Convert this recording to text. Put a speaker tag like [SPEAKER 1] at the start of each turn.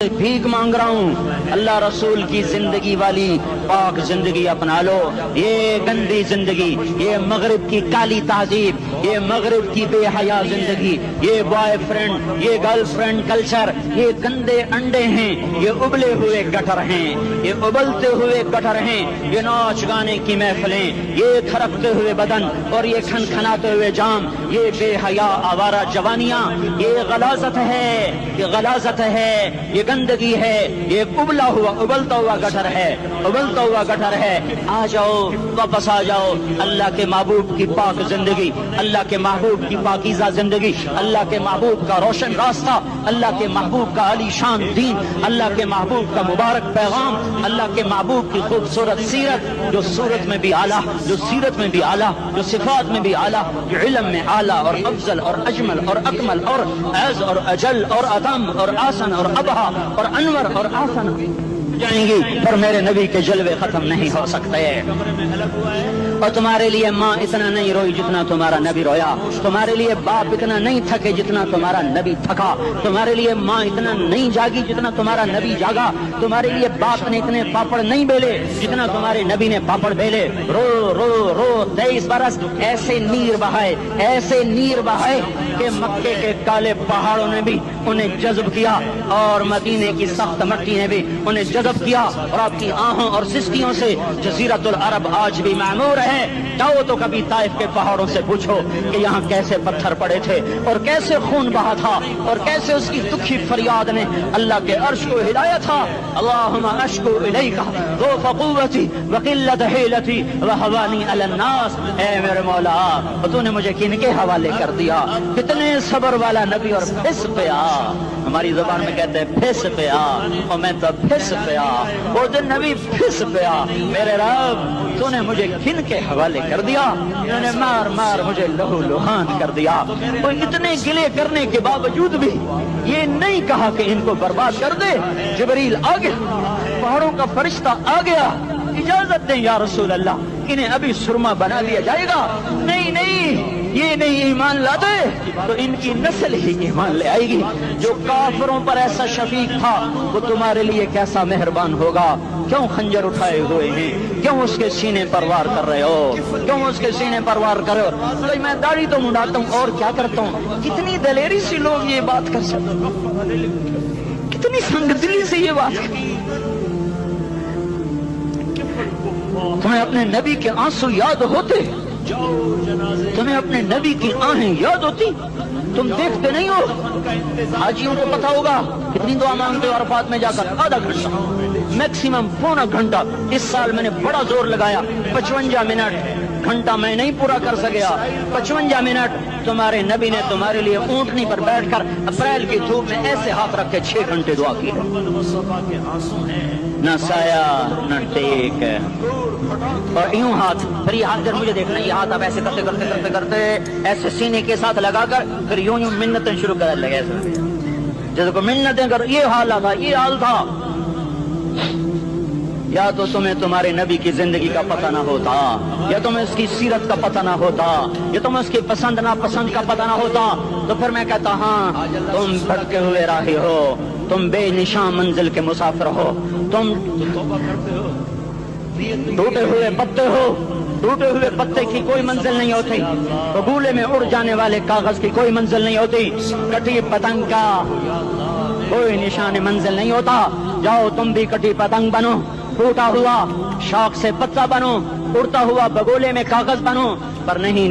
[SPEAKER 1] भीख मांग रहा हूँ, अल्लाह रसूल की जिंदगी वाली पाक जिंदगी अपना लो। ये गंदी जिंदगी, ये मगरिब की काली तहजीब, ये मगरिब की बेहया जिंदगी, ये बॉयफ्रेंड, ये गर्लफ्रेंड कल्चर, ये गंदे अंडे हैं, ये उबले हुए गटर हैं, ये उबलते हुए गटर हैं, ये नाच गाने की महफिलें, ये थरकते हुए बदन और ये खनखनाते हुए जाम, ये बेहया आवारा जवानियां, ये गलाजत है, ये गलाजत है, ये गंदगी है, ये उबलता हुआ गटर है, उबलता हुआ गटर है। आ जाओ, वापस आ जाओ अल्लाह के महबूब की पाक जिंदगी, अल्लाह के महबूब की पाकीज़ा जिंदगी, अल्लाह के महबूब का रोशन रास्ता, अल्लाह के महबूब का आलीशान दीन, अल्लाह के महबूब का मुबारक पैगाम, अल्लाह के महबूब की खूबसूरत सीरत, जो सूरत में भी आला, जो सीरत में भी आला, जो सिफात में भी आला, जो इल्म में आला और अफजल और अजमल और अकमल और ऐज़ और अजल और अदम और आसन और अबहा और अनवर और आसन जाएंगी, पर मेरे नबी के जलवे खत्म नहीं हो सकते। और तुम्हारे लिए माँ इतना नहीं रोई जितना तुम्हारा नबी रोया, तुम्हारे लिए बाप इतना नहीं थके जितना तुम्हारा नबी थका, तुम्हारे लिए माँ इतना नहीं जागी जितना तुम्हारा नबी जागा, तुम्हारे लिए बाप ने इतने पापड़ नहीं बेले जितना तुम्हारे नबी ने पापड़ बेले। रो रो रो 23 बरस ऐसे नीर बहाए, ऐसे नीर बहाए कि मक्के के काले पहाड़ों ने भी उन्हें जज्ब किया और मदीने की सख्त मट्टी ने भी उन्हें जज्ब किया, और आपकी आहों और सिस्कियों से जजीरतुल अरब आज भी मामूर है। जाओ तो कभी ताइफ के पहाड़ों से पूछो कि यहाँ कैसे पत्थर पड़े थे और कैसे खून बहा था और कैसे उसकी दुखी फरियाद ने अल्लाह के अर्श को हिलाया था। अल्लाहुम्मा अश्कु इलैका ज़ौफ़ क़ुव्वती व क़िल्लत हिलती व हवानी अलन नास। ऐ मेरे मौला, तूने मुझे किनके हवाले कर दिया? कितने सब्र वाला नबी, और फिस पे आ, हमारी जुबान में कहते हैं फिस पे आ, और मैं तो फिस पे आ, वो दिन नबी फिस पे आ। मेरे रब, तूने मुझे किन के हवाले कर दिया? इन्होंने मार मार मुझे लहू लुहान कर दिया। तो इतने गिले करने के बावजूद भी ये नहीं कहा कि इनको बर्बाद कर दे। जिब्रील आ गया, पहाड़ों का फरिश्ता आ गया, इजाजत दें या रसूल अल्लाह, इन्हें अभी सुरमा बना दिया जाएगा। नहीं नहीं, ये नहीं ईमान लाते तो इनकी नस्ल ही ईमान ले आएगी। जो काफिरों पर ऐसा शफीक था वो तुम्हारे लिए कैसा मेहरबान होगा। क्यों खंजर उठाए हुए हैं? क्यों उसके सीने पर वार कर रहे हो? क्यों उसके सीने पर वार कर रहे हो? तो मैं दाढ़ी तो मुंडाता हूँ और क्या करता हूँ। कितनी दलेरी से लोग ये बात कर सकते, कितनी संगदिली से ये बात कर। तुम्हें अपने नबी के आंसू याद होते? तुम्हें अपने नबी की आहें याद होती? तुम देखते नहीं हो? हाजियों को पता होगा कितनी दुआ मांगते हो अरफात में जाकर? आधा घंटा, मैक्सिमम पौना घंटा। इस साल मैंने बड़ा जोर लगाया, 55 मिनट। घंटा मैं नहीं पूरा कर सका, 55 मिनट तुम्हारे नबी ने तुम्हारे लिए ऊंटनी पर बैठकर अप्रैल की धूप में ऐसे हाथ रख के 6 घंटे दुआ की है। न साया न टेक, और यूं हाथ, फिर ये हाथ, मुझे देखना, ये हाथ आप ऐसे करते करते करते करते ऐसे सीने के साथ लगाकर फिर यूं यूं मिन्नतें शुरू कर लगे, जैसे को मिन्नतें कर। ये हाल था, ये हाल था। या तो तुम्हें तुम्हारे नबी की जिंदगी का पता ना होता, या तुम्हें उसकी सीरत का पता ना होता, या तुम्हें उसकी पसंद ना पसंद का पता ना होता, तो फिर मैं कहता हाँ तुम भटके हुए राही हो, तुम बेनिशान मंजिल के मुसाफिर हो, तुम टूटे हुए पत्ते हो। टूटे हुए पत्ते की कोई मंजिल नहीं होती, बगुले में उड़ जाने वाले कागज की कोई मंजिल नहीं होती, कटी पतंग का कोई निशान मंजिल नहीं होता। जाओ तुम भी कटी पतंग बनो, टूटा हुआ शौक से पत्ता बनो, उड़ता हुआ बगोले में कागज बनो, पर नहीं।